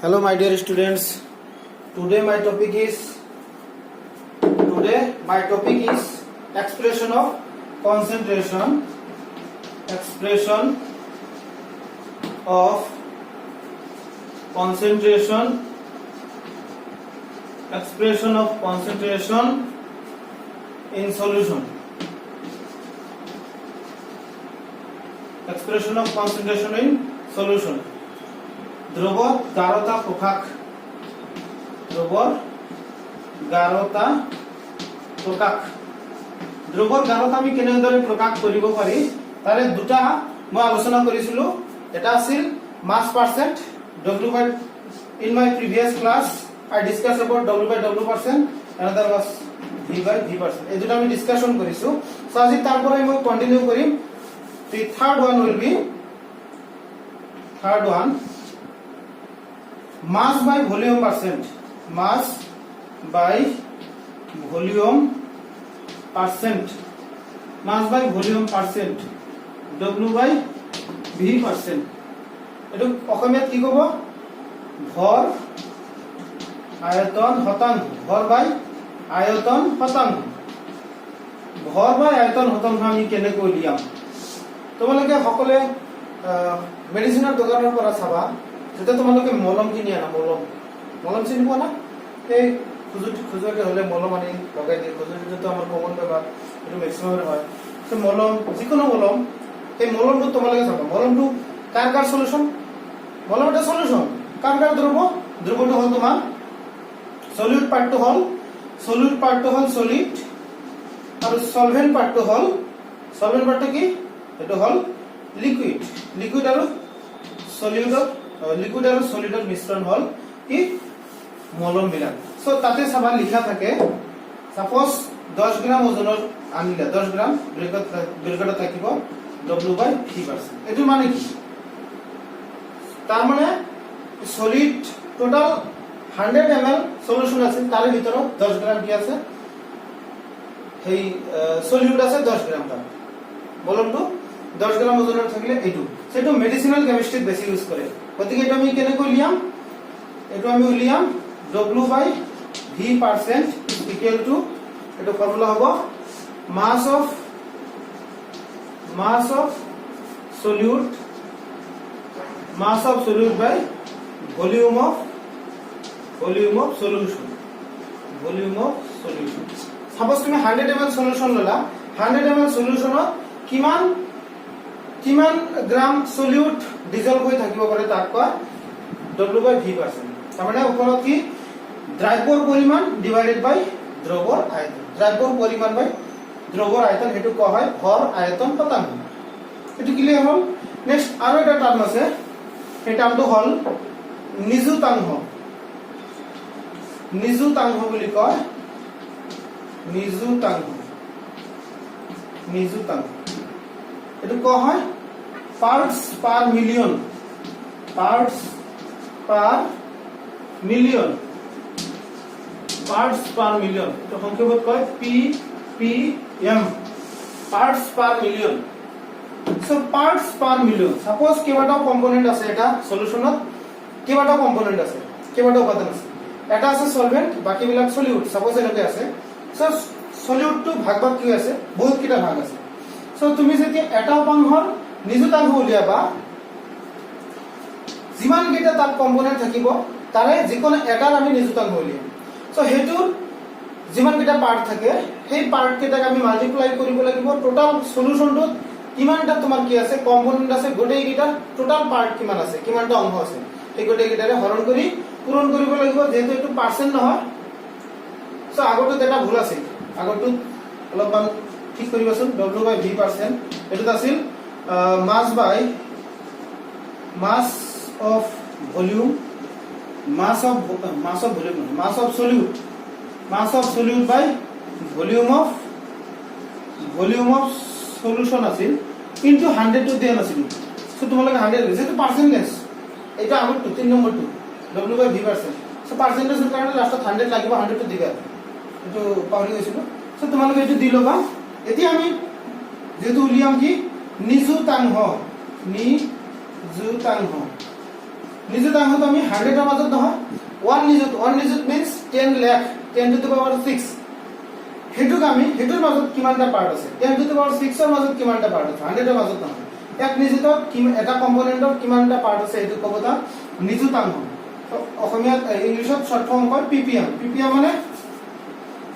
Hello my dear students. Today my topic is expression of concentration. Expression of concentration. Expression of concentration in solution. Expression of concentration in solution. দ্রবর গাঢ়তা প্রকাশ দ্রবর গাঢ়তা আমি কেনেদৰে প্ৰকাশ কৰিব পাৰি তাৰে দুটা মই আলোচনা কৰিছিলো এটা আছিল mass percent w by in my previous class I discussed about w by w percent another was v by v percent এই দুটা আমি ডিসকাশন কৰিছো সো আজি তাৰ পৰাই মই কন্টিনিউ কৰিম the third one will be mass by volume percent. Mass by volume percent. Mass by volume percent. W by V percent. এটো অসমীয়াত কি কব ভর আয়তন শতাংশ ভর বাই আয়তন শতাংশ ভর বাই আয়তন শতাংশ আমি কেনেকৈ উলিয়াম তোমালোকে সকলে মেডিসিনৰ দোকানৰ পৰা চাবা যেটা তোমালোকে মলম কিনি আনা মলম চিনি পোৱা না এই খুজুটি হলে মলম আনি লগাই দিয়ে খুজুটিটো আমাৰ কমন ব্যৱহাৰ এইটো ম্যাক্সিমামৰ হয় তো মলম যিকোনো মলম এই মলমটো তোমালোকে চাবা মলমটো কাৰ সলিউশন মলম এটা সলিউশন কাৰ দ্ৰবটো হল তোমাৰ সলিউট পাৰ্টটো হল সলিড আৰু সলভেন্ট পাৰ্টটো কি এটো হল লিকুইড আৰু লিকুইড আৰু সলিডৰ মিশ্ৰণ হল কি মলম বিলাক সো তাতে সবা লিখা থাকে সাপোজ 10 গ্রাম ওজনৰ আনিলে 10 গ্ৰাম বিৰগত থাকিব w by v%। এটো মানে কি তাৰ মানে সলিড টোটাল 100 ml সলিউশন আছে তাৰ ভিতৰত 10 গ্ৰাম কি আছে এই সলিউট আছে 10 গ্ৰাম তাৰ মলমটো 10 গ্ৰাম ওজনৰ থাকিলে এইটো সেটো মেডিসিনাল কেমিস্ট্রিত বেশি ইউজ করে গতিকে এটা আমি কেনেকৈ উলিয়াম w by v% equal to এটা ফর্মুলা হ'ব mass of solute by volume of solution suppose তুমি 100 ml সলিউশন ললা 100 ml সলিউশনত কিমান গ্রাম সলিউট ডিজলভ হৈ থাকিব পাৰে তাক কয় w by v%। তাৰ মানে ওপৰত কি দ্ৰব্যৰ পৰিমাণ ডিভাইডেড বাই দ্ৰবৰ আয়তন দ্ৰব্যৰ পৰিমাণ বাই দ্ৰবৰ আয়তন হেতু কোৱা হয় ভৰ আয়তন শতাংশ এটো ক্লিয়াৰ হ'ল নেক্সট আৰু এটা টাৰ্ম আছে এই টাৰ্মটো হল নিযুতাংশ বুলি কয় নিযুতাংশ এটো কোৱা হয় parts per million তো সংক্ষেপত কয় ppm parts per million so parts per million suppose কেবাটা কম্পোনেন্ট আছে এটা সলিউশনত কেবাটা কম্পোনেন্ট আছে কেবাটা উপাদান আছে এটা আছে সলভেন্ট বাকি বিলাক সলিউট suppose এনেকৈ আছে so সলিউট তো ভাগ কি আছে বহুত কিটা ভাগ আছে so তুমি যদি এটা উপাংশৰ নিযুতাংশ উলিয়াবা যিমান কেইটা তাত কম্পোনেন্ট থাকিব তাৰে যিকোনো এটাৰ আমি নিযুতাংশ উলিয়াম সো হেতুৰ যিমান কেইটা পাৰ্ট থাকে সেই পাৰ্ট কেইটাক আমি মাল্টিপ্লাই কৰিব লাগিব টোটাল সলিউশনটোত কিমানটা তোমাৰ কি আছে কম্পোনেন্ট আছে গোটেই কেইটা টোটাল পাৰ্ট কিমান আছে কিমানটা অংশ আছে এই গোটেই কেইটাৰে হৰণ কৰি পূৰণ কৰিব লাগিব যেহেতু এটো পাৰ্সেন্ট নহয় সো আগতো এটা ভুল আছে আগতো অলপমান ঠিক কৰিবাচোন w by v% এটো আছিল mass of solute by volume of solution আছিল into 100 to দেন আছিল সো তোমালোকে 100 যেটো পার্সেন্টেজ এটা আমাৰ 3 নম্বৰটো w by v% সো পাৰ্সেন্টেজৰ কাৰণে লাষ্টত 100 লাগিব 100 to দিবা এটো পাহৰি গৈছিল সো তোমালোকে এটো দি লবা এতিয়া আমি যেটো উলিয়াম কি নিযুতাংশ নিযুতাংশটো আমি 100 ৰ মাজত নহয় 1 নিযুত means 10 lakh 10 to the power 6 Hetuk আমি হেতুৰ মাজত কিমানটা পাৰ্ট আছে 10 to the power 6 ৰ মাজত কিমানটা পাৰ্ট আছে 100 ৰ মাজত নহয় এক নিযুতত এটা কম্পোনেন্টৰ কিমানটা পাৰ্ট আছে এটো ক'ব তা নিযুতাংশ অসমীয়াত ইংলিশত শৰ্ট ফৰ্ম কয় ppm ppm মানে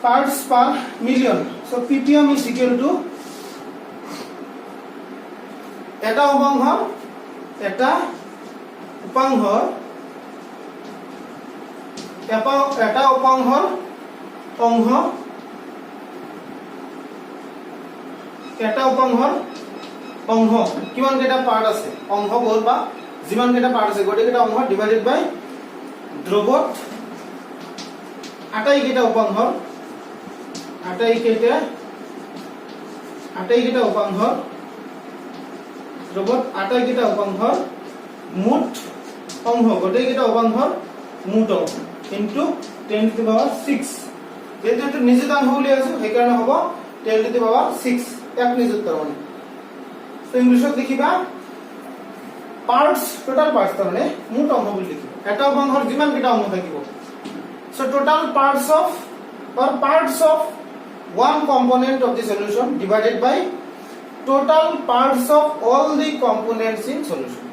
parts per million so ppm is equal to এটা উপাংশৰ এটা উপাংশৰ অংশ এটা উপাংশৰ অংশ কিমান কেটা পাৰ্ট আছে অংশ বল বা যিমান কেটা পাৰ্ট আছে গটে কেটা অংশ ডিভাইডেড বাই দ্ৰৱত আটাই কেটা উপাংশৰ আটাই কেটা উপাংশৰ দ্ৰৱত আটাই কেটা উপাংশৰ মুঠ অংশ গটে কেটা উপাংশৰ মুঠ অংশ ইনটু 10 to the power 6 যেহেতু নিযুতাংশ বুলি আছে সেই কাৰণে হ'ব 10 to the power 6 এক নিযুত তাৰমানে তো ইংলিশত লিখিবা পাৰ্টস টোটাল পাৰ্টস তাৰমানে মুঠ অংশ বুলি লিখিবা এটা উপাংশৰ যিমান কেটা অংশ থাকিব so total parts of one component of the solution divided by total parts of all the components in solution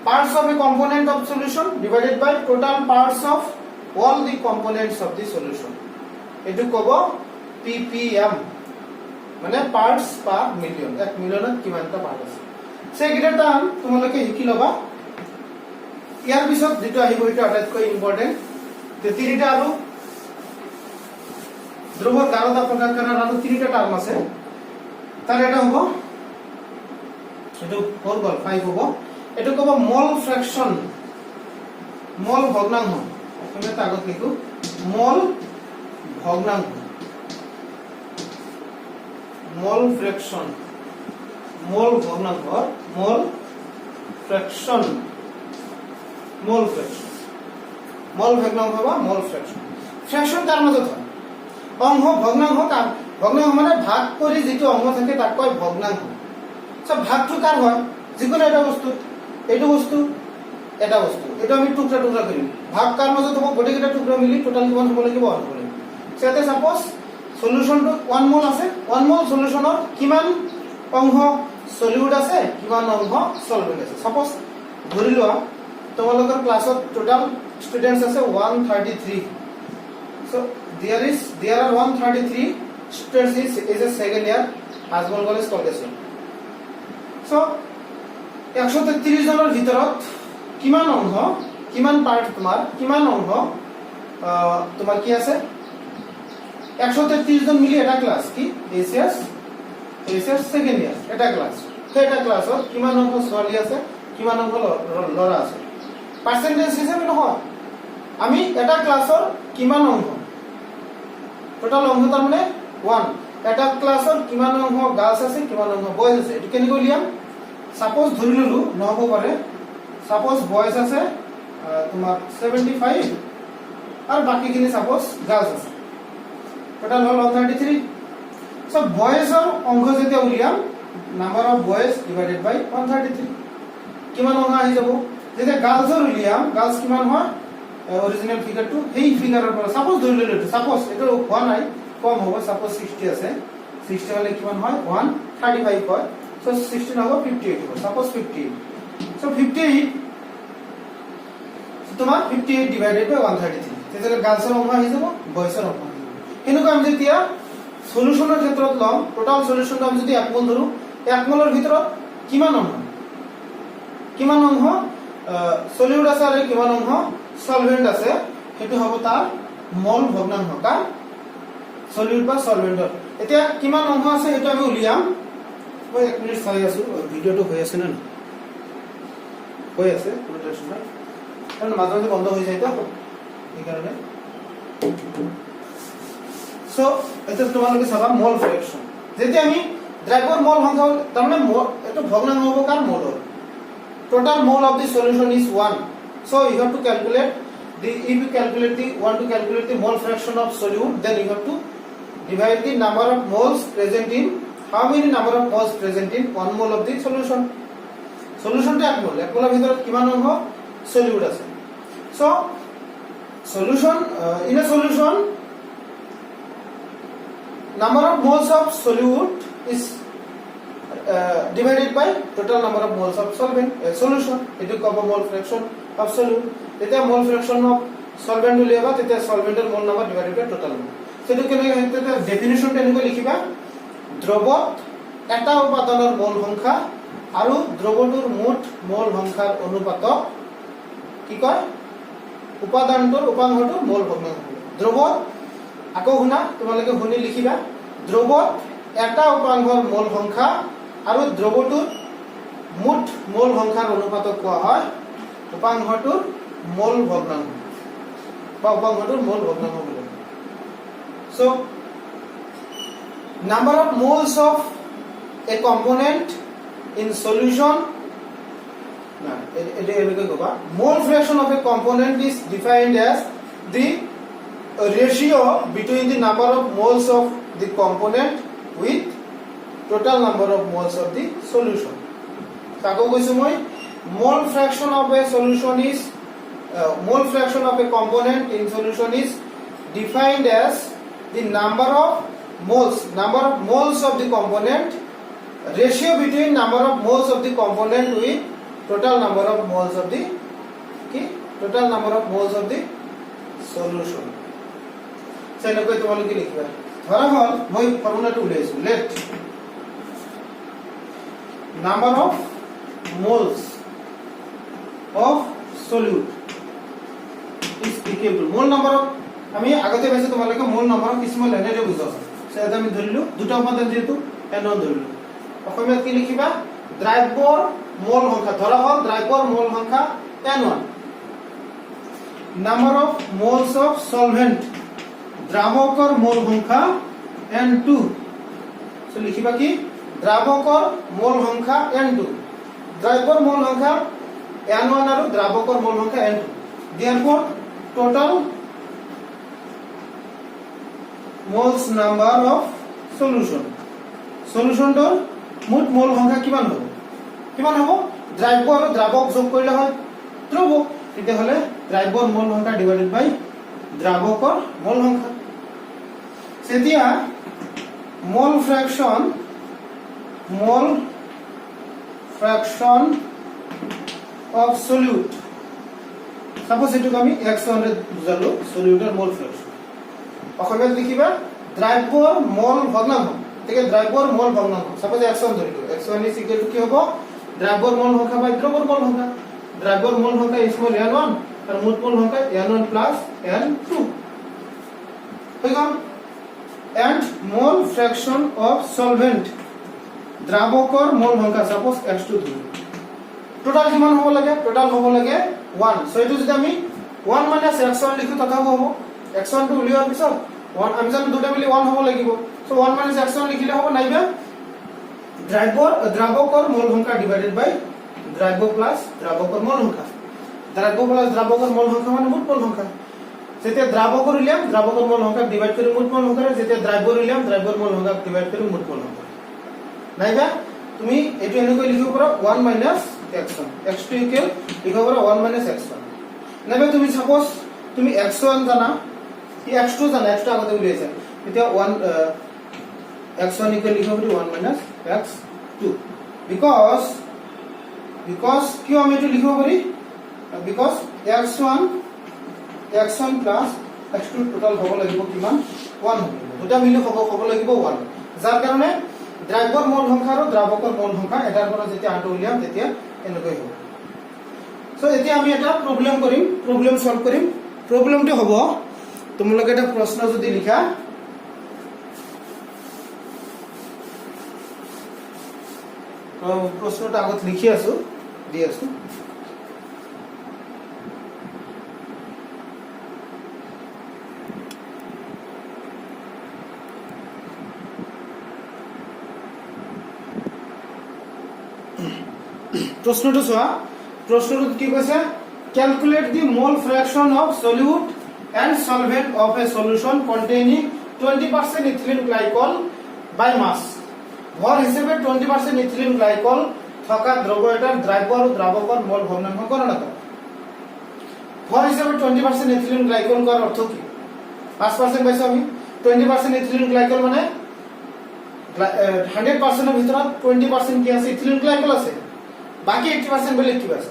parts of a component of solution divided by total parts of all the components of the solution etu kobo ppm মানে parts per million এক মিলিয়নত কিমানটা part আছে সেইকেইটা term তোমালোকে শিকি লবা ইয়াৰ পিছত যেটো আহিব এটা আটাইতকৈ ইম্পৰ্টেন্ট তে তিনিটা আৰু ধ্ৰুৱৰ গাঢ়তা প্ৰকাশ কৰাৰ আৰু তিনিটা টাৰ্ম আছে তাৰ এটা হ'ব এটো 4 গল 5 হ'ব এটো কব মল ফ্ৰেকশন মল ভগ্নাংশ অসমীয়াত আগত লিখো মল ভগ্নাংশ mol fraction mol ভগ্নাংশ mol fraction mol ভগ্নাংশ বা mol fraction কার মাজত হয় অংশ ভগ্নাংশ কার ভগ্নাংশ মানে ভাগ কৰি যেটো অংশ থাকে তাক কয় ভগ্নাংশ সব ভাগটো কাৰ হয় যিকোনো এটা বস্তু এইটো বস্তু এটা আমি টুকৰা কৰিম ভাগ কাৰ মাজত হ'ব গটে কেটা টুকৰা মিলি টোটাল কিমান হ'ব লাগিব অন কৰিম সেতে সাপোজ সলিউশন টু 1 মোল আছে 1 মোল সলিউশনৰ কিমান অংশ সলিউট আছে কিমান অংশ সলভেন্ট আছে সাপোজ ধৰি লোৱা তোমালোকৰ ক্লাছত টোটাল স্টুডেন্টস আছে 133 so there are 133 students is a second year Azmol College Kolkata so 133 জনৰ ভিতৰত কিমান অংশ কিমান পাৰ্ট কিমান অংশ তোমাৰ কি আছে 133 জন মিলি এটা ক্লাস কি এসএস সেকেন্ড ইয়ার এটা ক্লাস এটা ক্লাসত কিমান অংশ ছোৱালী আছে কিমান অংশ ল'ৰা আছে পাৰ্সেন্টেজ হিচাপে নহয় আমি এটা ক্লাসৰ কিমান অংশ টোটাল অংশ তাৰমানে 1 এটা ক্লাসৰ কিমান অংশ গাৰ্লছ আছে কিমান অংশ বয়জ আছে এটো কেনেকৈ লিয়াম সাপোজ ধৰি ললো নহব পাৰে সাপোজ বয়জ আছে তোমাৰ 75 আৰু বাকিখিনি সাপোজ গাৰ্লছ আছে total hall 133 so boys or অংশ যেতে উলিয়াম number of boys divided by 133 কিমান অংশ আহি যাব যেতে গার্লস or উলিয়াম গার্লস কিমান হয় অরিজিনাল ফিগার টু এই ফিগাৰৰ পৰা সাপোজ ধৰি ললো সাপোজ এটো হোৱা নাই কম হ'ব সাপোজ 60 আছে 60 হলে কিমান হয় 135 হয় so 16 হ'ব 58 হ'ব সাপোজ 58 so 58 তোমাৰ 58 divided by 133 তেতিয়ালে গাৰ্লসৰ অংশ আহি যাব বয়সৰ অংশ এনেকৈ আমি যেতিয়া সলিউশনৰ ক্ষেত্ৰত লম টোটাল সলিউশনটো আমি যদি 1 মোল ধৰো 1 মোলৰ ভিতৰত কিমান অংশ সলিউট আছে আৰু কিমান অংশ সলভেন্ট আছে হেতু হ'ব তাৰ মল ভগ্নাংশ কা সলিউট বা সলভেন্টৰ এতিয়া কিমান অংশ আছে হেতু আমি উলিয়াম মই 1 মিনিট চাই আছো ভিডিওটো হৈ আছে না হৈ আছে কোনো টেনচন নাই কাৰণ মাজে মাজে বন্ধ হৈ যায় তো এই কাৰণে so এটা তোমালোকে চাবা মোল ফ্ৰেকশন যেতি আমি দ্ৰব্যৰ মোল সংখ্যা তাৰমানে এটো ভগ্নাংশ হ'ব কাৰ মোলৰ total mole of the solution is 1 so you have to calculate if you want to calculate the mole fraction of solute then you have to divide the number of moles present in how many number of moles present in 1 mole of the solution সলিউশনটো 1 মোল, 1 মোলৰ ভিতৰত কিমান অংশ solute আছে। So solution in a solution number of moles of solute is divided by total number of moles of solvent solution. It is called mole fraction of solute. Tete mole fraction of solvent uliaba tete solvent er mole number divided by total mole. So etu kene tete definition ta eniko likhiba দ্রবত এটা উপাদানৰ মোল সংখ্যা আৰু দ্ৰৱটোৰ মুঠ মোল সংখ্যাৰ অনুপাতক কি কয় উপাদানটোৰ উপাংশটোৰ মোল ভগ্নাংশ। দ্ৰৱত আকৌ শুনা তোমালোকে শুনি লিখিবা দ্ৰৱত এটা উপাংশৰ মোল সংখ্যা আৰু দ্ৰৱটোৰ মুঠ মোল সংখ্যাৰ অনুপাতক কোৱা হয় উপাংশটোৰ মোল ভগ্নাংশ বা উপাংশটোৰ মোল ভগ্নাংশ বুলি। So number of moles of a component in solution, mole fraction of a component is defined as the ratio between the number of moles of the component with total number of moles of the solution. Tako koisu moi mole fraction of a solution is mole fraction of a component in solution is defined as the number of moles of the component, ratio between number of moles of the component with total number of moles of the solution. So enakoi tomaloke likhiba dhara hol moi formula to uliaisu let number of moles of solute is equal to mole number of আমি আগতে পাইছো তোমালোকে মূল number কিসমল এনেৰে বুজাও সেটা আমি ধৰিলো দুটা উপাদান যেহেতু এনন ধৰিলো অসমীয়াত কি লিখিবা দ্ৰব্যৰ মোল সংখ্যা ধৰা হল দ্ৰব্যৰ মোল সংখ্যা n1 number of moles of solvent দ্ৰাৱকৰ মোল সংখ্যা n2 সো লিখিবা কি দ্ৰাৱকৰ মোল সংখ্যা n2 দ্ৰব্যৰ মোল সংখ্যা n1 আৰু দ্ৰাৱকৰ মোল সংখ্যা n2 therefore total moles number of solution টোৰ মুঠ মোল সংখ্যা কিমান হ'ব দ্ৰব্য আৰু দ্ৰাৱক যোগ কৰিলে হয় দ্ৰৱ তেতিয়া হলে দ্ৰব্যৰ মোল সংখ্যা ডিভাইডেড বাই দ্ৰাৱকৰ মোল সংখ্যা তেতিয়া মোল ফ্ৰেকশন of solute suppose এটুক আমি x1 ৰে বুজালো সলিউটৰ মোল ফ্ৰেকশন অসমীয়াত লিখিবা দ্ৰব্যৰ মোল ভগ্নাংশ ঠিক দ্ৰব্যৰ মোল ভগ্নাংশ সাপোজ x1 ধৰিলো x1 is equal to কি হ'ব দ্ৰব্যৰ মোল সংখ্যা বাই দ্ৰৱৰ মোল সংখ্যা দ্ৰব্যৰ মোল সংখ্যা স্মল n1 আৰু মুঠ মোল সংখ্যা n1 plus n2 হৈ গ'ল and mole fraction of solvent দ্ৰাৱকৰ মোল সংখ্যা সাপোজ x2 ধৰিলো টোটাল কিমান হ'ব লাগে টোটাল হ'ব লাগে 1 সো এটো যদি আমি 1 minus x1 লিখো তথাপি হ'ব x1 টো উলিওৱাৰ পিছত 1 আমি জানো দুটা মিলি 1 হ'ব লাগিব সো 1 minus x1 লিখিলে হ'ব নাইবা দ্ৰাৱকৰ মোল সংখ্যা ডিভাইডেড বাই দ্ৰব্য প্লাস দ্ৰাৱকৰ মোল সংখ্যা দ্ৰব্য প্লাস দ্ৰাৱকৰ মোল সংখ্যা মানে মুঠ মোল সংখ্যা যেতিয়া দ্ৰাৱকৰ উলিয়াম দ্ৰাৱকৰ মোল সংখ্যা ডিভাইড কৰি মুঠ মোল সংখ্যা যেতিয়া দ্ৰব্যৰ উলিয়াম দ্ৰব্যৰ মোল সংখ্যা ডিভাইড কৰি মুঠ মোল সংখ্যা নাইবা তুমি এটো এনেকৈ লিখিব পাৰা 1 minus x1 x2 ইকুৱেল লিখিব পাৰা 1 minus x1 নাইবা তুমি সাপোজ তুমি x1 জানা কি x2 জানা x2 আগতে উলিয়াইছা এতিয়া 1 x1 ইকুৱেল লিখিব পাৰি 1 minus x2 because কিয় আমি এটো লিখিব পাৰি because x1 plus x2 total হ'ব লাগিব কিমান 1 হ'ব দুটা মিলি হ'ব লাগিব 1 যাৰ কাৰণে দ্ৰব্যৰ মোল সংখ্যা আৰু দ্ৰাৱকৰ মোল সংখ্যা এটাৰ পৰা যেতিয়া আনটো উলিয়াম তেতিয়া এনেকৈ হ'ব সো এতিয়া আমি এটা প্ৰবলেম সলভ কৰিম প্ৰবলেমটো হ'ব তোমালোকে এটা প্ৰশ্ন যদি লিখা প্ৰশ্নটা আগত লিখি আছো দি আছো প্রশ্নটো সোয়া প্রশ্নটো কি কৈছে ক্যালকুলেট দি মোল fraction of solute and solvent of a solution containing 20% ethylene glycol by mass ভর হিসেবে 20% ethylene glycol থকা দ্ৰব্য এটাৰ দ্ৰব্য আৰু দ্ৰাৱকৰ মোল ভগ্নাংশ গণনা কৰা ভৰ হিচাপে 20% ইথিলিন গ্লাইকল কৰাৰ অৰ্থ কি 5% পাইছো আমি 20% ইথিলিন গ্লাইকল মানে 100% এৰ ভিতৰত 20% কি আছে ইথিলিন গ্লাইকল আছে বাকি 80% বেলেগ কি আছে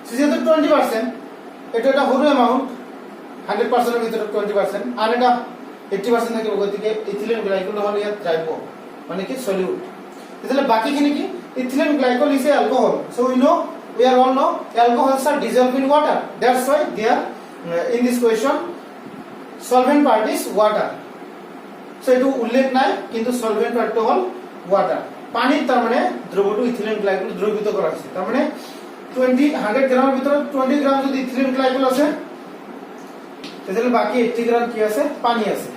যেহেতু 20% এটা একটা সৰু এমাউন্ট 100% এৰ ভিতৰত 20% আৰ এটা 80% থাকিব গতিকে ইথিলিন গ্লাইকল হল ইয়াত দ্ৰব্য মানে কি সলিউট তাহলে বাকি খিনি কি ethylene glycol is a alcohol so we know we are all know alcohols are dissolved in water that's why there in this question solvent part is water so etu উল্লেখ নাই কিন্তু solvent part to hall water পানির তার মানে দ্রবটো ethylene glycol দ্রবীভূত করা হয়েছে তার মানে 100 গ্রামের ভিতরে 20 গ্রাম যদি ইথিলিন গ্লাইকল আছে তাহলে বাকি 80 গ্রাম কি আছে পানি আছে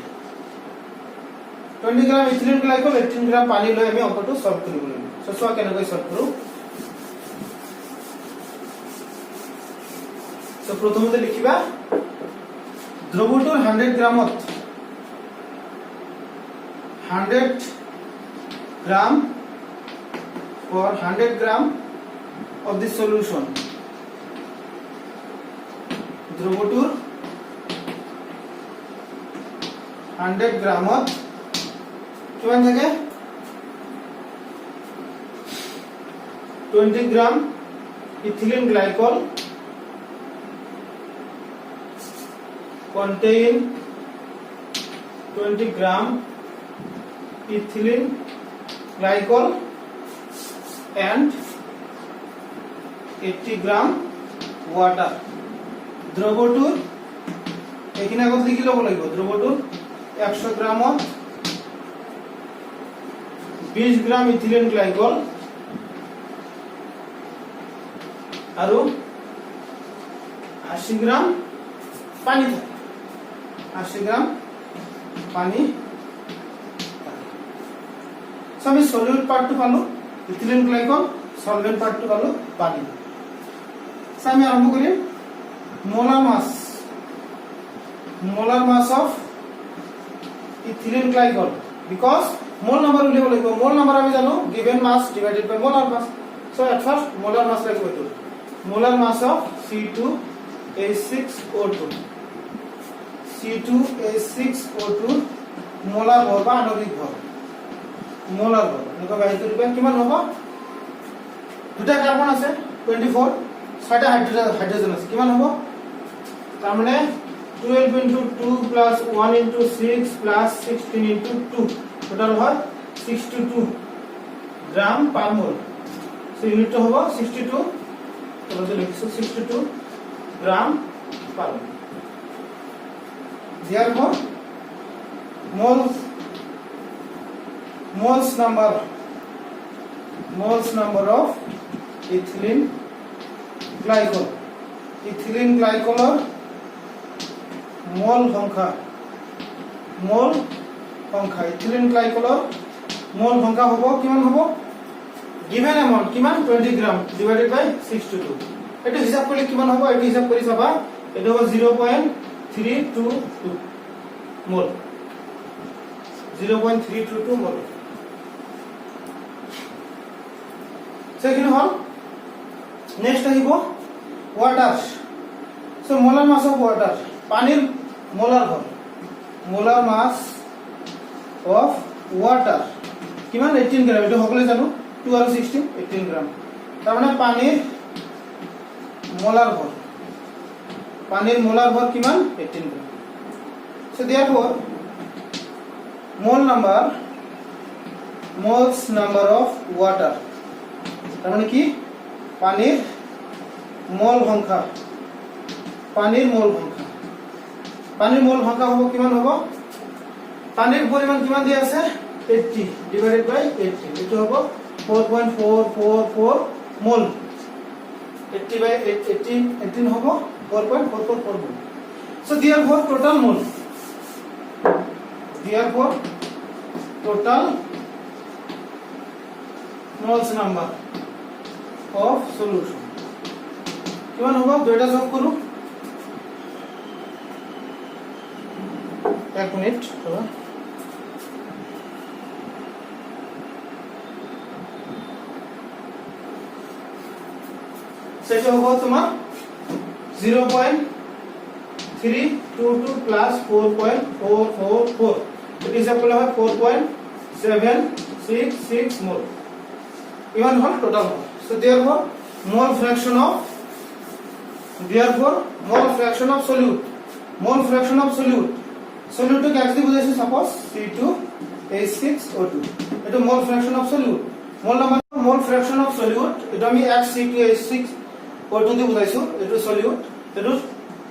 20 গ্রাম ইথিলিন গ্লাইকল 18 গ্রাম পানি লই আমি অঙ্কটো সলভ কৰিব লাগিব সো সোয়া কেনেকৈ সলভ কৰো তো প্রথমতে লিখিবা দ্রবটোর 100 গ্রামত 100 গ্রাম for 100 gram of this solution দ্রবটোর 100 গ্রামত কিমান থাকে 20 gram ethylene glycol contain 20 gram ethylene glycol and 80 gram water দ্রবটোর এখানে আগত লিখি লব লাগিব দ্রবটোর 100 গ্রামত 20 গ্রাম ইথিলিন গ্লাইকল আৰু 80 গ্রাম পানি থাকে 80 গ্রাম পানি সো আমি সলিউট পার্টটো পালো ইথিলিন গ্লাইকল সলভেন্ট পার্টটো পালো পানি সো আমি আরম্ভ করি molar mass of ethylene glycol because mole number উলিয়াব লাগিব মোল নাম্বার আমি জানো given mass divided by molar mass so at first molar mass লাগিব এটো molar mass of C2H6O2 C2H6O2 molar ভর বা আণবিক ভর মোলার ভর এনেকৈ বাহিৰ কৰিবা কিমান হ'ব দুটা কাৰ্বন আছে 24 ছয়টা হাইড্ৰোজেন আছে কিমান হ'ব তাৰ মানে 12 into 2 plus 1 into 6 plus 16 into 2 total হয় 62 গ্রাম পার মোল সো ইউনিট হ'ব 62 তলতে লিখিছো 62 গ্রাম per mole. Therefore, moles number of ethylene glycol. Ethylene glycol mole সংখ্যা ethylene glycol mole সংখ্যা হ'ব কিমান হ'ব given amount কিমান 20 গ্রাম divided by 62 এটা হিসাব করলে কিমান হ'ব এটা হিসাব কৰি চাবা এটা হ'ব 0.322 মোল 0.322 মোল সেকেন্ড হল নেক্সট আহিব water so molar mass of water পানির মোলার মাস অফ ওয়াটার কিমান 18 গ্রাম এটা সকলে জানো 2 আৰু 16 18 গ্রাম তার মানে পানির মোলার ভর কিমান 18 গ্রাম so therefore moles number of water তার মানে কি পানির মোল সংখ্যা হ'ব কিমান হ'ব পানির পরিমাণ কিমান দিয়া আছে 80 divided by 80 এটো হ'ব 4.444 মোল 80 by 18 হ'ব 4.444 মোল so therefore total moles number of solution কিমান হ'ব দুইটা সলভ কৰো এক মিনিট ৰবা সেটা হবে তোমার 0.322 প্লাস 4.444 এটি হিসাব করলে হয় 4.766 মোল ইমান হল total mole so therefore mole fraction of solute solute কে একদি বুঝাইছে সাপোজ C2H6O2 এটা mole fraction of solute mole fraction of solute এটা আমি C2H6O2 দি বুঝাইছো এটা solute এটা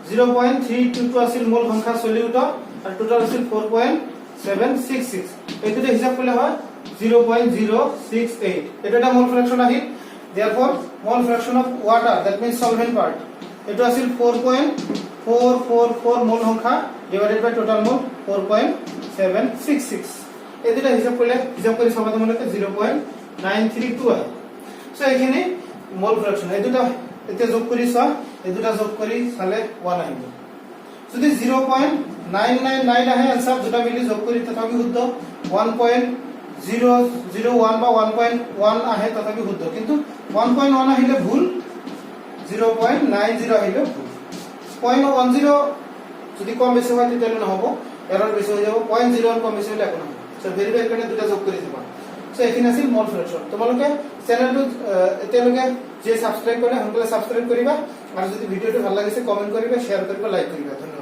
0.322 আছিল মোল সংখ্যা solute আর টোটাল আছিল 4.766 এটাতে হিসাব করলে হয় 0.068 এটা মোল ফ্র্যাকশন আহিল therefore mole fraction of water that means solvent part এটা আছিল 4.444 মোল সংখ্যা divided by total mole 4.766 এটা হিসাব করে সবাই তোমাদেরকে 0.932 হয় সো এখানে মোল ফ্র্যাকশন এই দুটো এতে যোগ করি এই দুটো যোগ করি তাহলে 1 আহিব যদি 0.999 আহে आंसर দুটো মিলি যোগ করি তথাপি শুদ্ধ 1.001 বা 1.1 আহে তথাপি শুদ্ধ কিন্তু 1.1 আহিলে ভুল 0.90 আহিলে ভুল 0.10 যদি কম বেশি হয় তাহলে না হবে এরর বেশি হয়ে যাব 0.01 কম বেশি হলে এখন হবে সো ভেরিফাই করে দুটো যোগ করে দিবা সো এখানে আছিল মোল ফ্র্যাকশন তোমালোকে চ্যানেলটো এতিয়ালৈকে যে সাবস্ক্রাইব কৰে সোনকালে সাবস্ক্ৰাইব কৰিবা আৰু যদি ভিডিওটো ভাল লাগিছে কমেন্ট কৰিবা শেয়াৰ কৰিবা লাইক কৰিবা ধন্যবাদ।